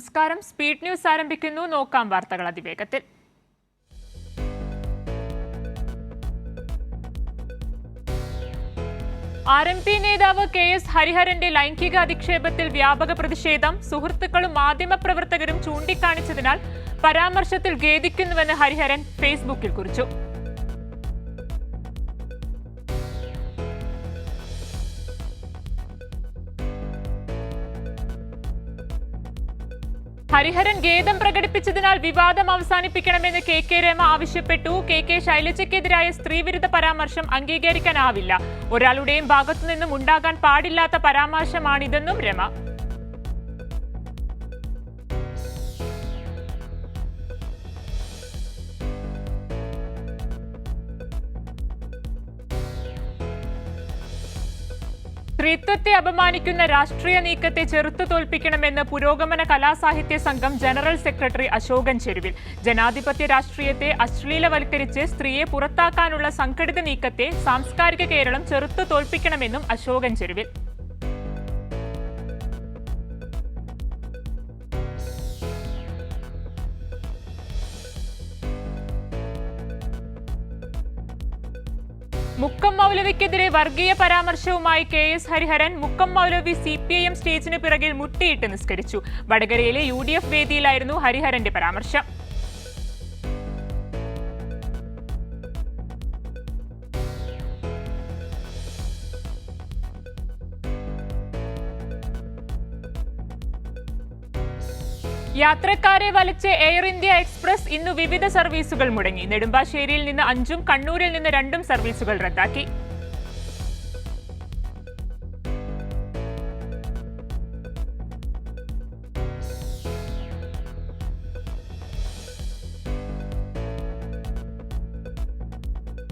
നമസ്കാരം. Speed news ആരംഭിക്കുന്നു. നോക്കാം വാർത്തകൾ അതിവേഗത്തിൽ. RMP നേതാവ് KS ഹരിഹരന്റെ ലൈംഗിക അധിക്ഷേപത്തിൽ വ്യാപക പ്രതിഷേധം സുഹൃത്തുക്കളും മാധ്യമപ്രവർത്തകരും ചൂണ്ടിക്കാണിച്ചതിനാൽ പരാമർശത്തിൽ ഖേദിക്കുന്നുവെന്ന് ഹരിഹരൻ ഫേസ്ബുക്കിൽ കുറിച്ചു. ഹരിഹരൻ ഖേദം പ്രകടിപ്പിച്ചതിനാൽ വിവാദം അവസാനിപ്പിക്കണമെന്ന് KK രമ ആവശ്യപ്പെട്ടു. KK ശൈലജയ്ക്കെതിരായ സ്ത്രീവിരുദ്ധ പരാമർശം അംഗീകരിക്കാനാവില്ല. ഒരാളുടെയും ഭാഗത്തുനിന്നും ഉണ്ടാകാൻ പാടില്ലാത്ത പരാമർശമാണിതെന്നും രമ. സ്ത്രീത്വത്തെ അപമാനിക്കുന്ന രാഷ്ട്രീയ നീക്കത്തെ ചെറുത്തു തോൽപ്പിക്കണമെന്ന് പുരോഗമന കലാസാഹിത്യ സംഘം ജനറൽ സെക്രട്ടറി അശോകൻ ചെരുവിൽ. ജനാധിപത്യ രാഷ്ട്രീയത്തെ അശ്ലീലവൽക്കരിച്ച് സ്ത്രീയെ പുറത്താക്കാനുള്ള സംഘടിത നീക്കത്തെ സാംസ്കാരിക കേരളം ചെറുത്തു തോൽപ്പിക്കണമെന്നും അശോകൻ ചെരുവിൽ. മുക്കം മൗലവിക്കെതിരെ വർഗീയ പരാമർശവുമായി KS ഹരിഹരൻ. മുക്കം മൗലവി CPIM സ്റ്റേജിന് പിറകിൽ മുട്ടിയിട്ട് നിസ്കരിച്ചു. വടകരയിലെ UDF വേദിയിലായിരുന്നു ഹരിഹരന്റെ പരാമർശം. യാത്രക്കാരെ വലിച്ച് എയർ ഇന്ത്യ എക്സ്പ്രസ് ഇന്ന് വിവിധ സർവീസുകൾ മുടങ്ങി. നെടുമ്പാശ്ശേരിയിൽ നിന്ന് 5ഉം കണ്ണൂരിൽ നിന്ന് 2ഉം സർവീസുകൾ റദ്ദാക്കി.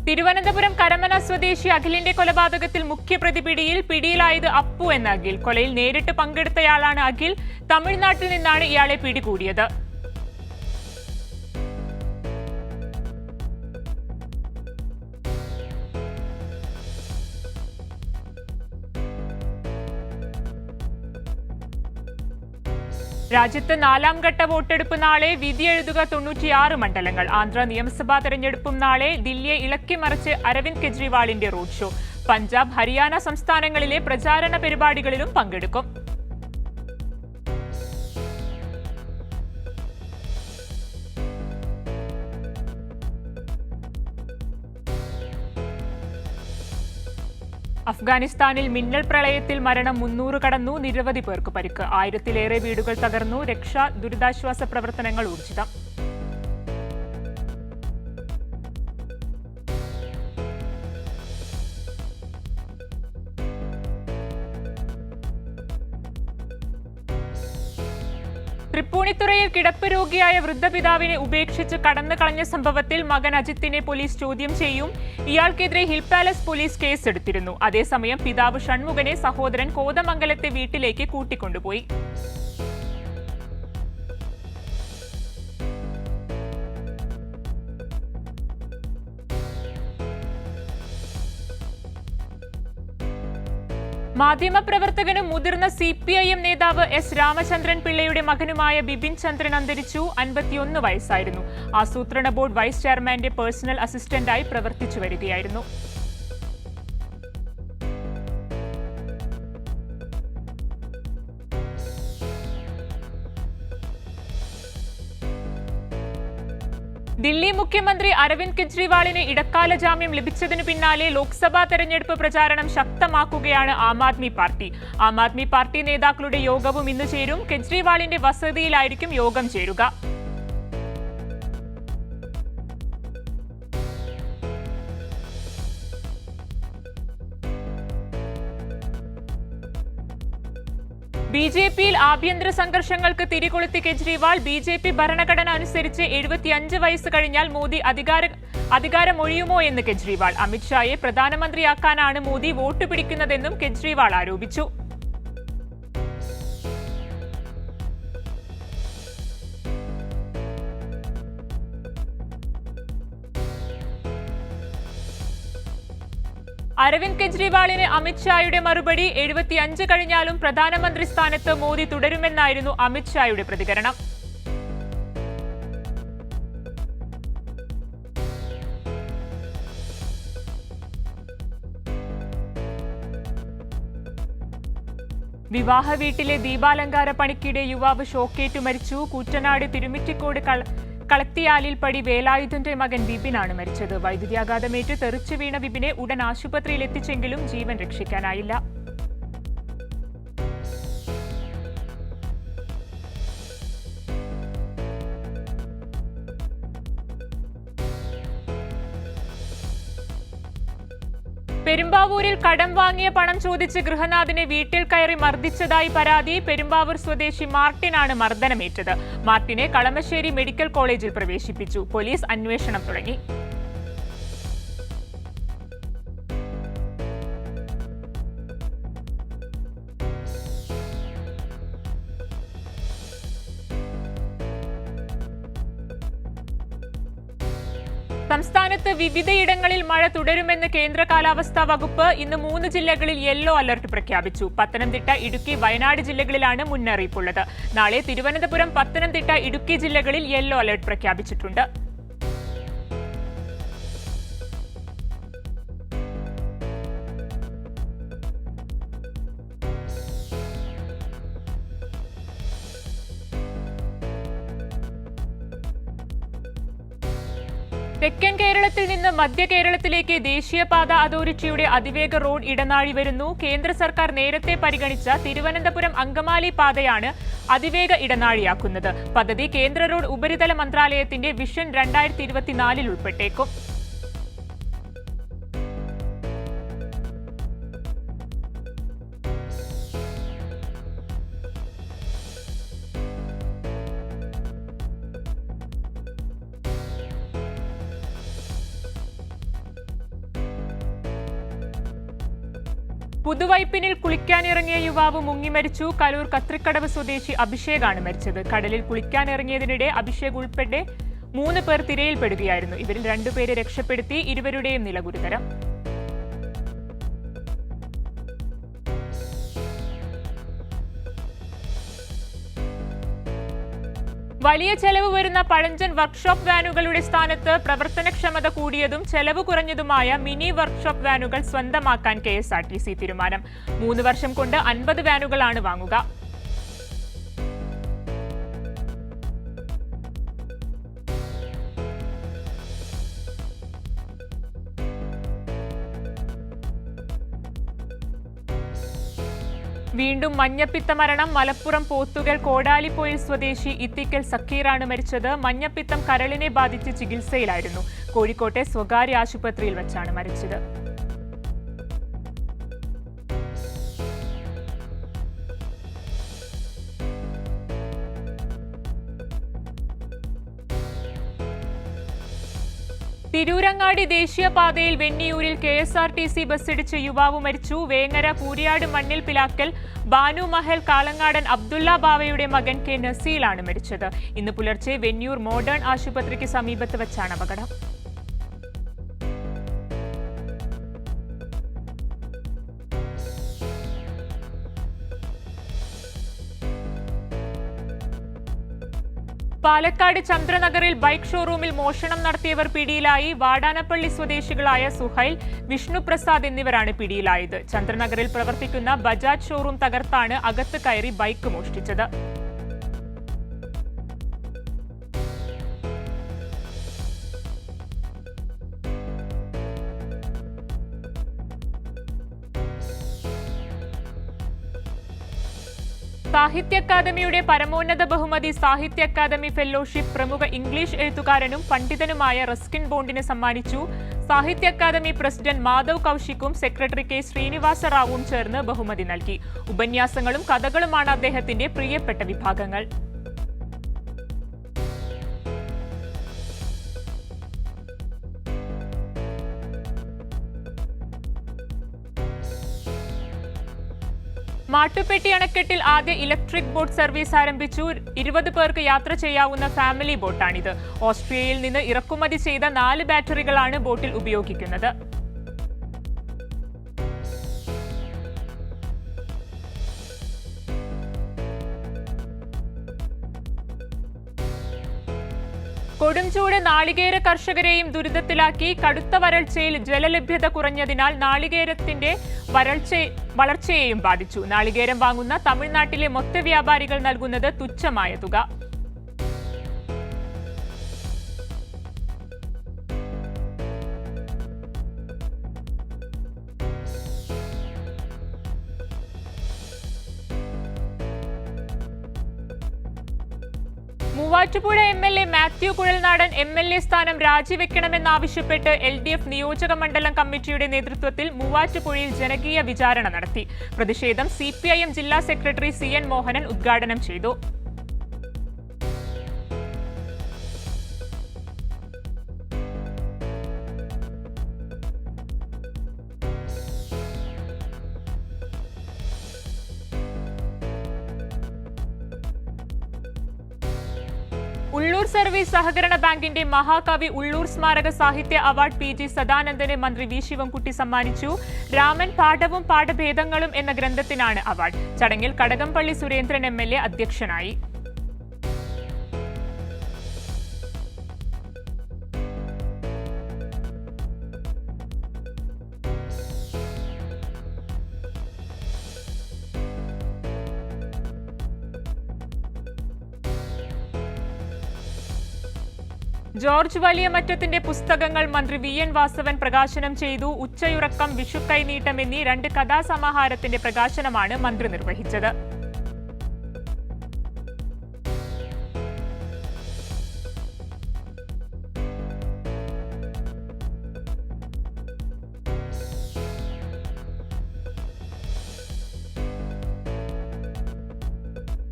തിരുവനന്തപുരം കരമന സ്വദേശി അഖിലിന്റെ കൊലപാതകത്തിൽ മുഖ്യപ്രതി പിടിയിലായത് അപ്പു എന്ന അഖിൽ. കൊലയിൽ നേരിട്ട് പങ്കെടുത്തയാളാണ് അഖിൽ. തമിഴ്നാട്ടിൽ നിന്നാണ് ഇയാളെ പിടികൂടിയത്. രാജ്യത്ത് 4ാം ഘട്ട വോട്ടെടുപ്പ് നാളെ. വിധിയെഴുതുക 96 മണ്ഡലങ്ങൾ. ആന്ധ്ര നിയമസഭാ തെരഞ്ഞെടുപ്പും നാളെ. ദില്ലിയെ ഇളക്കിമറിച്ച് അരവിന്ദ് കെജ്രിവാളിന്റെ റോഡ് ഷോ. പഞ്ചാബ്, ഹരിയാന സംസ്ഥാനങ്ങളിലെ പ്രചാരണ പരിപാടികളിലും പങ്കെടുക്കും. അഫ്ഗാനിസ്ഥാനിൽ മിന്നൽ പ്രളയത്തിൽ മരണം 300 കടന്നു. നിരവധി പേർക്ക് പരിക്ക്. 1000-ലേറെ വീടുകൾ തകർന്നു. രക്ഷാ ദുരിതാശ്വാസ പ്രവർത്തനങ്ങൾ ഊർജിതം. തൃപ്പൂണിത്തുറയിൽ കിടപ്പ് രോഗിയായ വൃദ്ധപിതാവിനെ ഉപേക്ഷിച്ച് കടന്നു കളഞ്ഞ സംഭവത്തിൽ മകൻ അജിത്തിനെ പോലീസ് ചോദ്യം ചെയ്യും. ഇയാൾക്കെതിരെ ഹിൽ പാലസ് പോലീസ് കേസെടുത്തിരുന്നു. അതേസമയം പിതാവ് ഷൺമുഖനെ സഹോദരൻ കോതമംഗലത്തെ വീട്ടിലേക്ക് കൂട്ടിക്കൊണ്ടുപോയി. മാധ്യമപ്രവർത്തകനും മുതിർന്ന CPIM നേതാവ് S രാമചന്ദ്രൻ പിള്ളയുടെ മകനുമായ ബിപിൻ ചന്ദ്രൻ അന്തരിച്ചു. 51 വയസ്സായിരുന്നു. ആസൂത്രണ ബോർഡ് വൈസ് ചെയർമാന്റെ പേഴ്സണൽ അസിസ്റ്റന്റായി പ്രവർത്തിച്ചു വരികയായിരുന്നു. ദില്ലി മുഖ്യമന്ത്രി അരവിന്ദ് കെജ്രിവാളിന് ഇടക്കാല ജാമ്യം ലഭിച്ചതിനു പിന്നാലെ ലോക്സഭാ തെരഞ്ഞെടുപ്പ് പ്രചാരണം ശക്തമാക്കുകയാണ് ആം ആദ്മി പാർട്ടി. ആം ആദ്മി പാർട്ടി നേതാക്കളുടെ യോഗവും ഇന്ന് ചേരും. കെജ്രിവാളിന്റെ വസതിയിലായിരിക്കും യോഗം ചേരുക. BJPയിൽ ആഭ്യന്തര സംഘർഷങ്ങൾക്ക് തിരികൊളുത്തി കെജ്രിവാൾ. BJP ഭരണഘടന അനുസരിച്ച് 75 വയസ്സ് കഴിഞ്ഞാൽ മോദി അധികാരമൊഴിയുമോ എന്ന് കെജ്രിവാൾ. അമിത്ഷായെ പ്രധാനമന്ത്രിയാക്കാനാണ് മോദി വോട്ട് പിടിക്കുന്നതെന്നും കെജ്രിവാൾ ആരോപിച്ചു. അരവിന്ദ് കെജ്രിവാളിന് അമിത്ഷായുടെ മറുപടി. 75 കഴിഞ്ഞാലും പ്രധാനമന്ത്രി സ്ഥാനത്ത് മോദി തുടരുമെന്നായിരുന്നു അമിത്ഷായുടെ പ്രതികരണം. വിവാഹ വീട്ടിലെ ദീപാലങ്കാര പണിക്കിടെ യുവാവ് ഷോക്കേറ്റു മരിച്ചു. കൂറ്റനാട് തിരുമിറ്റിക്കോട് കളത്തിയാലിൽ പടി വേലായുധന്റെ മകൻ വിപിനാണ് മരിച്ചത്. വൈദ്യുതിയാഘാതമേറ്റ് തെറിച്ചു വീണ വിപിനെ ഉടൻ ആശുപത്രിയിൽ എത്തിച്ചെങ്കിലും ജീവൻ രക്ഷിക്കാനായില്ല. പെരുമ്പാവൂരിൽ കടം വാങ്ങിയ പണം ചോദിച്ച് ഗൃഹനാഥനെ വീട്ടിൽ കയറി മർദ്ദിച്ചതായി പരാതി. പെരുമ്പാവൂർ സ്വദേശി മാർട്ടിനാണ് മർദ്ദനമേറ്റത്. മാർട്ടിനെ കളമശ്ശേരി മെഡിക്കൽ കോളേജിൽ പ്രവേശിപ്പിച്ചു. പോലീസ് അന്വേഷണം തുടങ്ങി. സംസ്ഥാനത്ത് വിവിധയിടങ്ങളിൽ മഴ തുടരുമെന്ന് കേന്ദ്ര കാലാവസ്ഥാ വകുപ്പ്. ഇന്ന് 3 ജില്ലകളിൽ യെല്ലോ അലർട്ട് പ്രഖ്യാപിച്ചു. പത്തനംതിട്ട, ഇടുക്കി, വയനാട് ജില്ലകളിലാണ് മുന്നറിയിപ്പുള്ളത്. നാളെ തിരുവനന്തപുരം, പത്തനംതിട്ട, ഇടുക്കി ജില്ലകളിൽ യെല്ലോ അലർട്ട് പ്രഖ്യാപിച്ചിട്ടുണ്ട്. തെക്കൻ കേരളത്തിൽ നിന്ന് മധ്യ കേരളത്തിലേക്ക് ദേശീയപാത അതോറിറ്റിയുടെ അതിവേഗ റോഡ് ഇടനാഴി വരുന്നു. കേന്ദ്ര സർക്കാർ നേരത്തെ പരിഗണിച്ച തിരുവനന്തപുരം അങ്കമാലി പാതയാണ് അതിവേഗ ഇടനാഴിയാക്കുന്നത്. പദ്ധതി കേന്ദ്ര റോഡ് ഉപരിതല മന്ത്രാലയത്തിന്റെ വിഷൻ 2024 ഉൾപ്പെട്ടേക്കും. പുതുവൈപ്പിനിൽ കുളിക്കാനിറങ്ങിയ യുവാവ് മുങ്ങിമരിച്ചു. കലൂർ കത്രിക്കടവ് സ്വദേശി അഭിഷേകാണ് മരിച്ചത്. കടലിൽ കുളിക്കാനിറങ്ങിയതിനിടെ അഭിഷേക് ഉൾപ്പെടെ 3 പേർ തിരയിൽപ്പെടുകയായിരുന്നു. ഇവരിൽ 2 പേരെ രക്ഷപ്പെടുത്തി. ഇരുവരുടെയും നില ഗുരുതരം. വലിയ ചെലവ് വരുന്ന പഴഞ്ചൻ വർക്ക്ഷോപ്പ് വാനുകളുടെ സ്ഥാനത്ത് പ്രവർത്തനക്ഷമത കൂടിയതും ചെലവ് കുറഞ്ഞതുമായ മിനി വർക്ക്ഷോപ്പ് വാനുകൾ സ്വന്തമാക്കാൻ KSRTC തീരുമാനം. 3 വർഷം കൊണ്ട് 50 വാനുകളാണ് വാങ്ങുക. വീണ്ടും മഞ്ഞപ്പിത്ത മരണം. മലപ്പുറം പോത്തുകൽ കോടാലിപ്പൊയിൽ സ്വദേശി ഇത്തിക്കൽ സക്കീറാണ് മരിച്ചത്. മഞ്ഞപ്പിത്തം കരളിനെ ബാധിച്ച് ചികിത്സയിലായിരുന്നു. കോഴിക്കോട്ടെ സ്വകാര്യ ആശുപത്രിയിൽ വച്ചാണ് മരിച്ചത്. തിരൂരങ്ങാടി ദേശീയപാതയിൽ വെന്നിയൂരിൽ KSRTC ബസ്സിടിച്ച് യുവാവ് മരിച്ചു. വേങ്ങര കൂരിയാട് മണ്ണിൽ പിലാക്കൽ ബാനു മഹൽ കാളങ്ങാടൻ അബ്ദുള്ള ബാവയുടെ മകൻ K നസീലാണ് മരിച്ചത്. ഇന്ന് പുലർച്ചെ വെന്നിയൂർ മോഡേൺ ആശുപത്രിക്ക് സമീപത്ത് വച്ചാണ് അപകടം. പാലക്കാട് ചന്ദ്രനഗറിൽ ബൈക്ക് ഷോറൂമിൽ മോഷണം നടത്തിയവർ പിടിയിലായി. വാടാനപ്പള്ളി സ്വദേശികളായ സുഹൈൽ, വിഷ്ണുപ്രസാദ് എന്നിവരാണ് പിടിയിലായത്. ചന്ദ്രനഗറിൽ പ്രവർത്തിക്കുന്ന ബജാജ് ഷോറൂം തകർത്താണ് അകത്ത് കയറി ബൈക്ക് മോഷ്ടിച്ചത്. സാഹിത്യ അക്കാദമിയുടെ പരമോന്നത ബഹുമതി സാഹിത്യ അക്കാദമി ഫെലോഷിപ്പ് പ്രമുഖ ഇംഗ്ലീഷ് എഴുത്തുകാരനും പണ്ഡിതനുമായ റസ്കിൻ ബോണ്ടിന് സമ്മാനിച്ചു. സാഹിത്യ അക്കാദമി പ്രസിഡന്റ് മാധവ് കൗശിക്കും സെക്രട്ടറി K ശ്രീനിവാസ റാവുവും ചേർന്ന് ബഹുമതി നൽകി. ഉപന്യാസങ്ങളും കഥകളുമാണ് അദ്ദേഹത്തിന്റെ പ്രിയപ്പെട്ട വിഭാഗങ്ങൾ. മാട്ടുപ്പെട്ടി അണക്കെട്ടിൽ ആദ്യ ഇലക്ട്രിക് ബോട്ട് സർവീസ് ആരംഭിച്ചു. 20 പേർക്ക് യാത്ര ചെയ്യാവുന്ന ഫാമിലി ബോട്ടാണിത്. ഓസ്ട്രിയയിൽ നിന്ന് ഇറക്കുമതി ചെയ്ത 4 ബാറ്ററികളാണ് ബോട്ടിൽ ഉപയോഗിക്കുന്നത്. കൊടുംചൂട് നാളികേര കർഷകരെയും ദുരിതത്തിലാക്കി. കടുത്ത വരൾച്ചയിൽ ജലലഭ്യത കുറഞ്ഞതിനാൽ നാളികേരത്തിന്റെ വളർച്ചയെയും ബാധിച്ചു. നാളികേരം വാങ്ങുന്ന തമിഴ്നാട്ടിലെ മൊത്ത വ്യാപാരികൾ നൽകുന്നത് തുച്ഛമായ തുക. മൂവാറ്റുപുഴ എം.എൽ.എ. മാത്യു കുഴൽനാടൻ എം.എൽ.എ. സ്ഥാനം രാജിവെക്കണമെന്നാവശ്യപ്പെട്ട് LDF നിയോജക മണ്ഡലം കമ്മിറ്റിയുടെ നേതൃത്വത്തിൽ മൂവാറ്റുപുഴയിൽ ജനകീയ വിചാരണ നടത്തി. പ്രതിഷേധം CPIM ജില്ലാ സെക്രട്ടറി CN മോഹനൻ ഉദ്ഘാടനം ചെയ്തു. ഉള്ളൂർ സർവീസ് സഹകരണ ബാങ്കിന്റെ മഹാകവി ഉള്ളൂർ സ്മാരക സാഹിത്യ അവാർഡ് PG സദാനന്ദന് മന്ത്രി V ശിവൻകുട്ടി സമ്മാനിച്ചു. രാമൻ പാഠവും പാഠഭേദങ്ങളും എന്ന ഗ്രന്ഥത്തിനാണ് അവാർഡ്. ചടങ്ങിൽ കടകംപള്ളി സുരേന്ദ്രൻ MLA അധ്യക്ഷനായി. ജോർജ് വലിയമറ്റത്തിന്റെ പുസ്തകങ്ങൾ മന്ത്രി VN വാസവൻ പ്രകാശനം ചെയ്തു. ഉച്ചയുറക്കം, വിഷുക്കൈനീട്ടം എന്നീ 2 കഥാസമാഹാരത്തിന്റെ പ്രകാശനമാണ് മന്ത്രി നിർവഹിച്ചത്.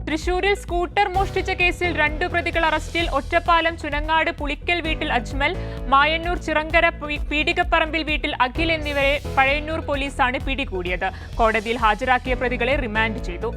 തൃശൂരിൽ സ്കൂട്ടർ മോഷ്ടിച്ച കേസിൽ 2 പ്രതികൾ അറസ്റ്റിൽ. ഒറ്റപ്പാലം ചുനങ്ങാട് പുളിക്കൽ വീട്ടിൽ അജ്മൽ, മായന്നൂർ ചിറങ്കര പീടികപ്പറമ്പിൽ വീട്ടിൽ അഖിൽ എന്നിവരെ പഴയന്നൂർ പോലീസാണ് പിടികൂടിയത്. കോടതിയിൽ ഹാജരാക്കിയ പ്രതികളെ റിമാൻഡ് ചെയ്തു.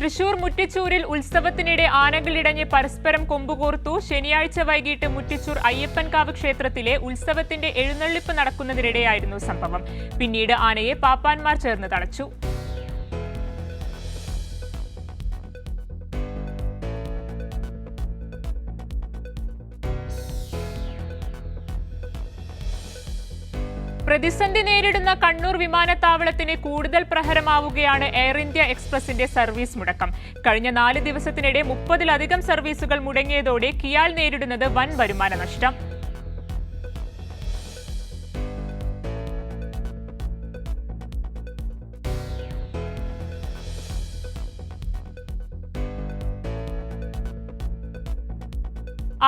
തൃശൂർ മുറ്റിച്ചൂരിൽ ഉത്സവത്തിനിടെ ആനകളിടഞ്ഞ് പരസ്പരം കൊമ്പുകോർത്തു. ശനിയാഴ്ച വൈകിട്ട് മുറ്റിച്ചൂർ അയ്യപ്പൻകാവ് ക്ഷേത്രത്തിലെ ഉത്സവത്തിന്റെ എഴുന്നള്ളിപ്പ് നടക്കുന്നതിനിടെയായിരുന്നു സംഭവം. പിന്നീട് ആനയെ പാപ്പാന്മാർ ചേർന്ന് തളച്ചു. പ്രതിസന്ധി നേരിടുന്ന കണ്ണൂർ വിമാനത്താവളത്തിന് കൂടുതൽ പ്രഹരമാവുകയാണ് എയർ ഇന്ത്യ എക്സ്പ്രസിന്റെ സർവീസ് മുടക്കം. കഴിഞ്ഞ 4 ദിവസത്തിനിടെ 30-ലധികം സർവീസുകൾ മുടങ്ങിയതോടെ കിയാൽ നേരിടുന്നത് വൻ വരുമാന നഷ്ടം.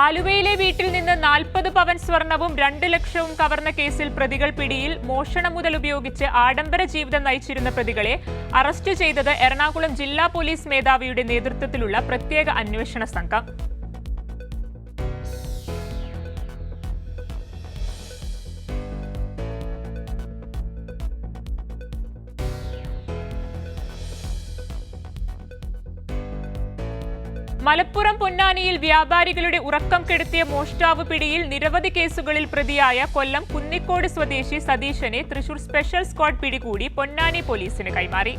ആലുവയിലെ വീട്ടിൽ നിന്ന് 40 പവൻ സ്വർണവും 2 ലക്ഷവും കവർന്ന കേസിൽ പ്രതികൾ പിടിയിൽ. മോഷണം മുതൽ ഉപയോഗിച്ച് ആഡംബര ജീവിതം നയിച്ചിരുന്ന പ്രതികളെ അറസ്റ്റ് ചെയ്തത് എറണാകുളം ജില്ലാ പോലീസ് മേധാവിയുടെ നേതൃത്വത്തിലുള്ള പ്രത്യേക അന്വേഷണ സംഘം. മലപ്പുറം പൊന്നാനിയിൽ വ്യാപാരികളുടെ ഉറക്കം കെടുത്തിയ മോഷ്ടാവ് പിടിയിൽ. നിരവധി കേസുകളിൽ പ്രതിയായ കൊല്ലം കുന്നിക്കോട് സ്വദേശി സതീശനെ തൃശൂർ സ്പെഷ്യൽ സ്ക്വാഡ് പിടികൂടി പൊന്നാനി പോലീസിന് കൈമാറി.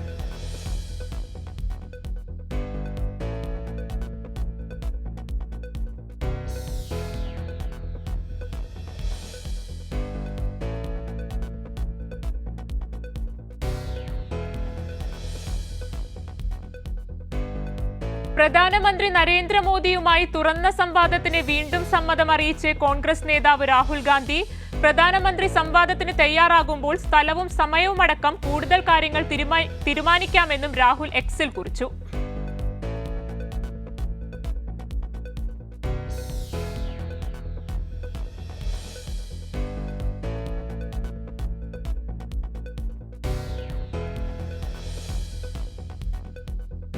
പ്രധാനമന്ത്രി നരേന്ദ്രമോദിയുമായി തുറന്ന സംവാദത്തിന് വീണ്ടും സമ്മതം അറിയിച്ച് കോൺഗ്രസ് നേതാവ് രാഹുൽ ഗാന്ധി. പ്രധാനമന്ത്രി സംവാദത്തിന് തയ്യാറാകുമ്പോൾ സ്ഥലവും സമയവുമടക്കം കൂടുതൽ കാര്യങ്ങൾ തീരുമാനിക്കാമെന്നും രാഹുൽ എക്സിൽ കുറിച്ചു.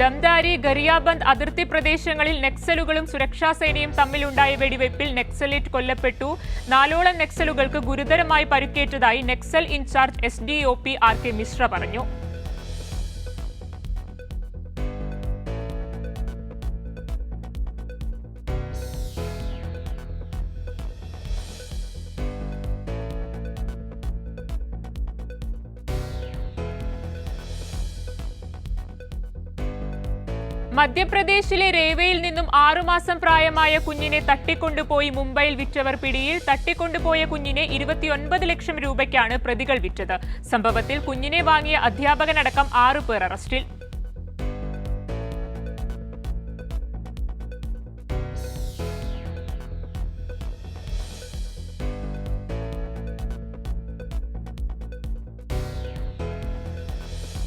ദംദാരി, ഗരിയാബന്ദ് അതിർത്തി പ്രദേശങ്ങളിൽ നക്സലുകളും സുരക്ഷാസേനയും തമ്മിലുണ്ടായ വെടിവയ്പിൽ നക്സലേറ്റ് കൊല്ലപ്പെട്ടു. 4ഓളം നക്സലുകൾക്ക് ഗുരുതരമായി പരിക്കേറ്റതായി Naxal incharge SDOP RK Mishra പറഞ്ഞു. മധ്യപ്രദേശിലെ രേവയിൽ നിന്നും 6 മാസം പ്രായമായ കുഞ്ഞിനെ തട്ടിക്കൊണ്ടുപോയി മുംബൈയിൽ വിറ്റവർ പിടിയിൽ. തട്ടിക്കൊണ്ടുപോയ കുഞ്ഞിനെ 29 ലക്ഷം രൂപയ്ക്കാണ് പ്രതികൾ വിറ്റത്. സംഭവത്തിൽ കുഞ്ഞിനെ വാങ്ങിയ അധ്യാപകനടക്കം 6 പേർ അറസ്റ്റിൽ.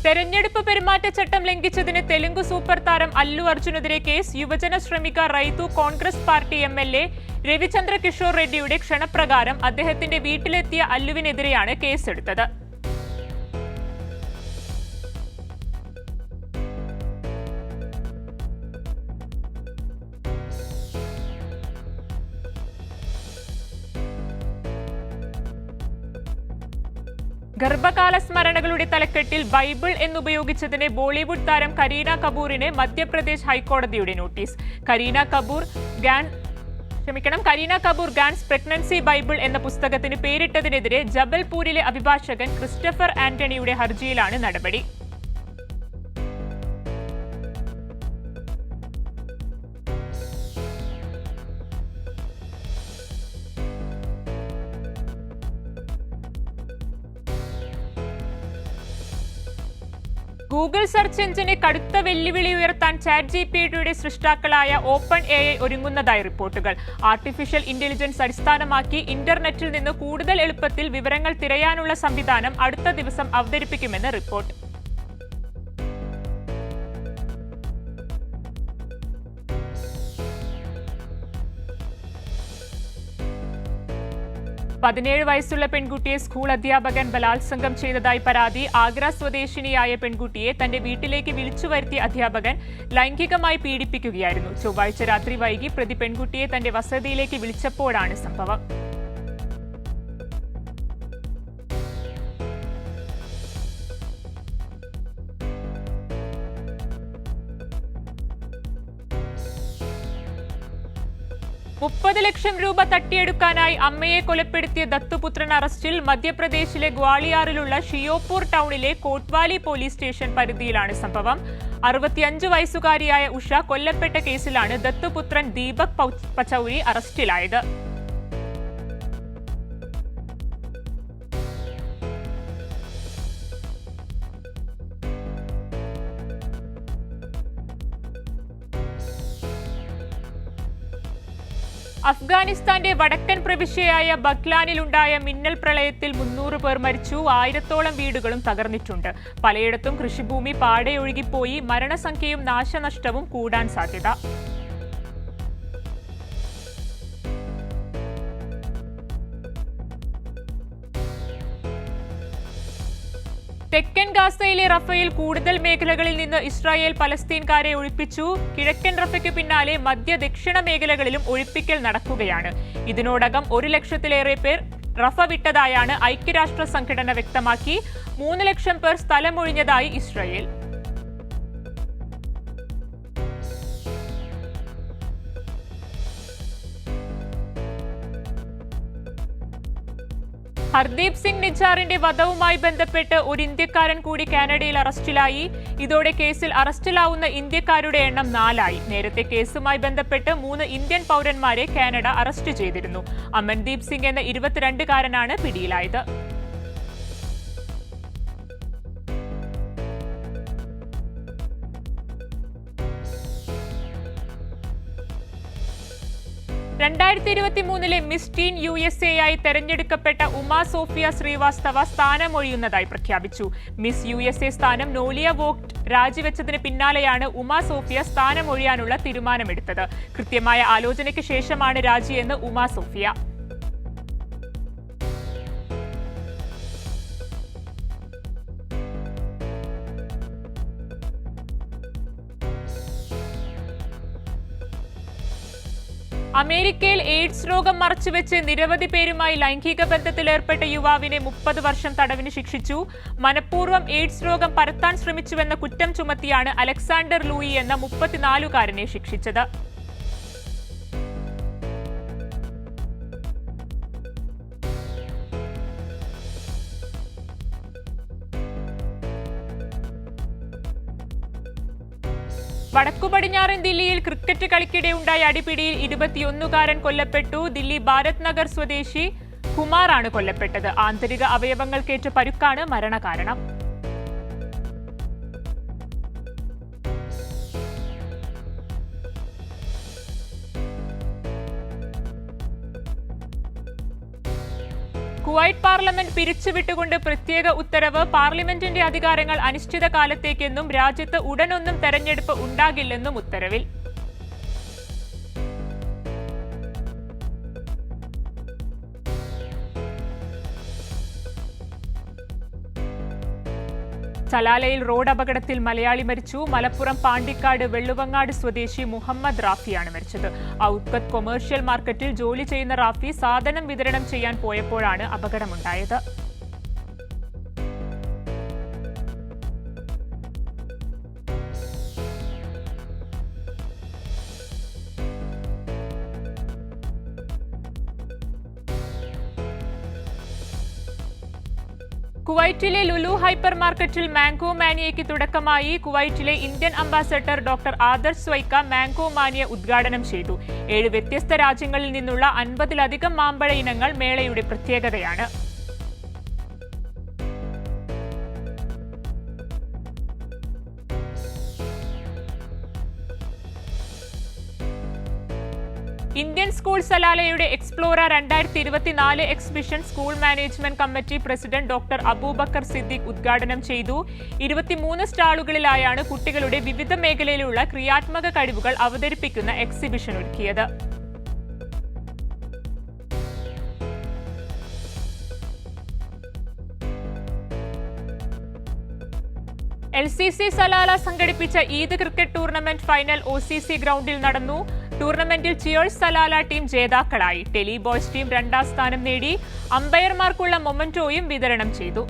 തെരഞ്ഞെടുപ്പ് പെരുമാറ്റച്ചട്ടം ലംഘിച്ചതിന് തെലുങ്ക് സൂപ്പർ താരം അല്ലു അർജുനെതിരെ കേസ്. യുവജന ശ്രമിക റൈതു കോൺഗ്രസ് പാർട്ടി MLA രവിചന്ദ്ര കിഷോർ റെഡ്ഡിയുടെ ക്ഷണപ്രകാരം അദ്ദേഹത്തിന്റെ വീട്ടിലെത്തിയ അല്ലുവിനെതിരെയാണ് കേസെടുത്തത്. ഗർഭകാല സ്മരണകളുടെ തലക്കെട്ടിൽ ബൈബിൾ എന്നുപയോഗിച്ചതിന് ബോളിവുഡ് താരം കരീന കപൂറിന് മധ്യപ്രദേശ് ഹൈക്കോടതിയുടെ notice. Kareena Kapoor ഗാൻസ് pregnancy Bible എന്ന പുസ്തകത്തിന് പേരിട്ടതിനെതിരെ ജബൽപൂരിലെ അഭിഭാഷകൻ ക്രിസ്റ്റഫർ ആന്റണിയുടെ ഹർജിയിലാണ് നടപടി. ഗൂഗിൾ സെർച്ച് എഞ്ചിന് കടുത്ത വെല്ലുവിളി ഉയർത്താൻ ChatGPTയുടെ സൃഷ്ടാക്കളായ OpenAI ഒരുങ്ങുന്നതായി റിപ്പോർട്ടുകൾ. ആർട്ടിഫിഷ്യൽ ഇന്റലിജൻസ് അടിസ്ഥാനമാക്കി ഇന്റർനെറ്റിൽ നിന്ന് കൂടുതൽ എളുപ്പത്തിൽ വിവരങ്ങൾ തിരയാനുള്ള സംവിധാനം അടുത്ത ദിവസം അവതരിപ്പിക്കുമെന്ന് റിപ്പോർട്ട്. പതിനേഴ് വയസ്സുള്ള പെൺകുട്ടിയെ സ്കൂൾ അധ്യാപകൻ ബലാത്സംഗം ചെയ്തതായി പരാതി. ആഗ്ര സ്വദേശിനിയായ പെൺകുട്ടിയെ തന്റെ വീട്ടിലേക്ക് വിളിച്ചു വരുത്തിയ അധ്യാപകൻ ലൈംഗികമായി പീഡിപ്പിക്കുകയായിരുന്നു. ചൊവ്വാഴ്ച രാത്രി വൈകി പ്രതി പെൺകുട്ടിയെ തന്റെ വസതിയിലേക്ക് വിളിച്ചപ്പോഴാണ് സംഭവം. $30 ലക്ഷം തട്ടിയെടുക്കാനായി അമ്മയെ കൊലപ്പെടുത്തിയ ദത്തുപുത്രൻ അറസ്റ്റിൽ. മധ്യപ്രദേശിലെ ഗ്വാളിയാറിലുള്ള ഷിയോപൂർ ടൗണിലെ കോട്ട്വാലി പോലീസ് സ്റ്റേഷൻ പരിധിയിലാണ് സംഭവം. 65 വയസ്സുകാരിയായ ഉഷ കൊല്ലപ്പെട്ട കേസിലാണ് ദത്തുപുത്രൻ ദീപക് പചൌരി അറസ്റ്റിലായത്. അഫ്ഗാനിസ്ഥാന്റെ വടക്കൻ പ്രവിശ്യയായ ബഗ്ലാനിലുണ്ടായ മിന്നൽ പ്രളയത്തിൽ 300 പേർ മരിച്ചു. 1000-ഓളം വീടുകളും തകർന്നിട്ടുണ്ട്. പലയിടത്തും കൃഷിഭൂമി പാടെ ഒഴുകിപ്പോയി. മരണസംഖ്യയും നാശനഷ്ടവും കൂടാൻ സാധ്യത. തെക്കൻ ഗാസയിലെ റഫയിൽ കൂടുതൽ മേഖലകളിൽ നിന്ന് ഇസ്രായേൽ പലസ്തീൻകാരെ ഒഴിപ്പിച്ചു. കിഴക്കൻ റഫയ്ക്ക് പിന്നാലെ മധ്യ ദക്ഷിണ മേഖലകളിലും ഒഴിപ്പിക്കൽ നടക്കുകയാണ്. ഇതിനോടകം 1 ലക്ഷത്തിലേറെ പേർ റഫ വിട്ടതായാണ് ഐക്യരാഷ്ട്ര സംഘടന വ്യക്തമാക്കി. 3 ലക്ഷം പേർ സ്ഥലമൊഴിഞ്ഞതായി ഇസ്രായേൽ. ഹർദീപ് സിംഗ് നിജാറിന്റെ വധവുമായി ബന്ധപ്പെട്ട് ഒരു ഇന്ത്യക്കാരൻ കൂടി കാനഡയിൽ അറസ്റ്റിലായി. ഇതോടെ കേസിൽ അറസ്റ്റിലാവുന്ന ഇന്ത്യക്കാരുടെ എണ്ണം 4 ആയി. നേരത്തെ കേസുമായി ബന്ധപ്പെട്ട് 3 ഇന്ത്യൻ പൗരന്മാരെ കാനഡ അറസ്റ്റ് ചെയ്തിരുന്നു. അമൻദീപ് സിംഗ് എന്ന 22-കാരനാണ് പിടിയിലായത്. മിസ് ടീൻ USA ആയി തെരഞ്ഞെടുക്കപ്പെട്ട ഉമാ സോഫിയ ശ്രീവാസ്തവ സ്ഥാനമൊഴിയുന്നതായി പ്രഖ്യാപിച്ചു. മിസ് USA സ്ഥാനം നോലിയ വോഗ്റ്റ് രാജിവെച്ചതിന് പിന്നാലെയാണ് ഉമാ സോഫിയ സ്ഥാനമൊഴിയാനുള്ള തീരുമാനമെടുത്തത്. കൃത്യമായ ആലോചനയ്ക്ക് ശേഷമാണ് രാജിയെന്ന് ഉമാ സോഫിയ. അമേരിക്കയിൽ എയ്ഡ്സ് രോഗം മറച്ചുവെച്ച് നിരവധി പേരുമായി ലൈംഗിക ബന്ധത്തിലേർപ്പെട്ട യുവാവിനെ 30 വർഷം തടവിന് ശിക്ഷിച്ചു. മനഃപൂർവ്വം എയ്ഡ്സ് രോഗം പരത്താൻ ശ്രമിച്ചുവെന്ന കുറ്റം ചുമത്തിയാണ് അലക്സാണ്ടർ ലൂയി എന്ന 34-കാരനെ ശിക്ഷിച്ചത്. വടക്കുപടിഞ്ഞാറൻ ദില്ലിയിൽ ക്രിക്കറ്റ് കളിക്കിടെ ഉണ്ടായ അടിപിടിയിൽ 21-കാരൻ കൊല്ലപ്പെട്ടു. ദില്ലി ഭാരത് നഗർ സ്വദേശി കുമാറാണ് കൊല്ലപ്പെട്ടത്. ആന്തരിക അവയവങ്ങൾക്കേറ്റ പരുക്കാണ് മരണകാരണം. കുവൈറ്റ് പാർലമെന്റ് പിരിച്ചുവിട്ടുകൊണ്ട് പ്രത്യേക ഉത്തരവ്. പാർലമെന്റിന്റെ അധികാരങ്ങൾ അനിശ്ചിതകാലത്തേക്കെന്നും രാജ്യത്ത് ഉടനൊന്നും തെരഞ്ഞെടുപ്പ് ഉണ്ടാകില്ലെന്നും ഉത്തരവിൽ. സലാലയിൽ റോഡ് അപകടത്തിൽ മലയാളി മരിച്ചു. മലപ്പുറം പാണ്ടിക്കാട് വെള്ളുവങ്ങാട് സ്വദേശി മുഹമ്മദ് റാഫിയാണ് മരിച്ചത്. ഔത്കത്ത് കൊമേഴ്ഷ്യൽ മാർക്കറ്റിൽ ജോലി ചെയ്യുന്ന റാഫി സാധനം വിതരണം ചെയ്യാൻ പോയപ്പോഴാണ് അപകടമുണ്ടായത്. കുവൈറ്റിലെ ലുലു ഹൈപ്പർ മാർക്കറ്റിൽ മാംഗോ മാനിയയ്ക്ക് തുടക്കമായി. കുവൈറ്റിലെ Indian ambassador doctor Adarsh Swaika mango mania ഉദ്ഘാടനം ചെയ്തു. 7 വ്യത്യസ്ത രാജ്യങ്ങളിൽ നിന്നുള്ള 50-ലധികം മാമ്പഴ ഇനങ്ങൾ മേളയുടെ പ്രത്യേകതയാണ്. ഇന്ത്യൻ സ്കൂൾ സലാലയുടെ explorer 2024 exhibition school management committee president doctor Abubakar Siddique ഉദ്ഘാടനം ചെയ്തു. 23 സ്റ്റാളുകളിലായാണ് കുട്ടികളുടെ വിവിധ മേഖലയിലുള്ള ക്രിയാത്മക കഴിവുകൾ അവതരിപ്പിക്കുന്ന എക്സിബിഷൻ ഒരുക്കിയത്. LCC സലാല സംഘടിപ്പിച്ച Eid cricket tournament final OCC ഗ്രൗണ്ടിൽ നടന്നു. ടൂർണമെന്റിൽ ചിയേഴ്സ് സലാല ടീം ജേതാക്കളായി. ടെലി ബോയ്സ് ടീം 2ാം സ്ഥാനം നേടി. അമ്പയർമാർക്കുള്ള മൊമന്റോയും വിതരണം ചെയ്തു.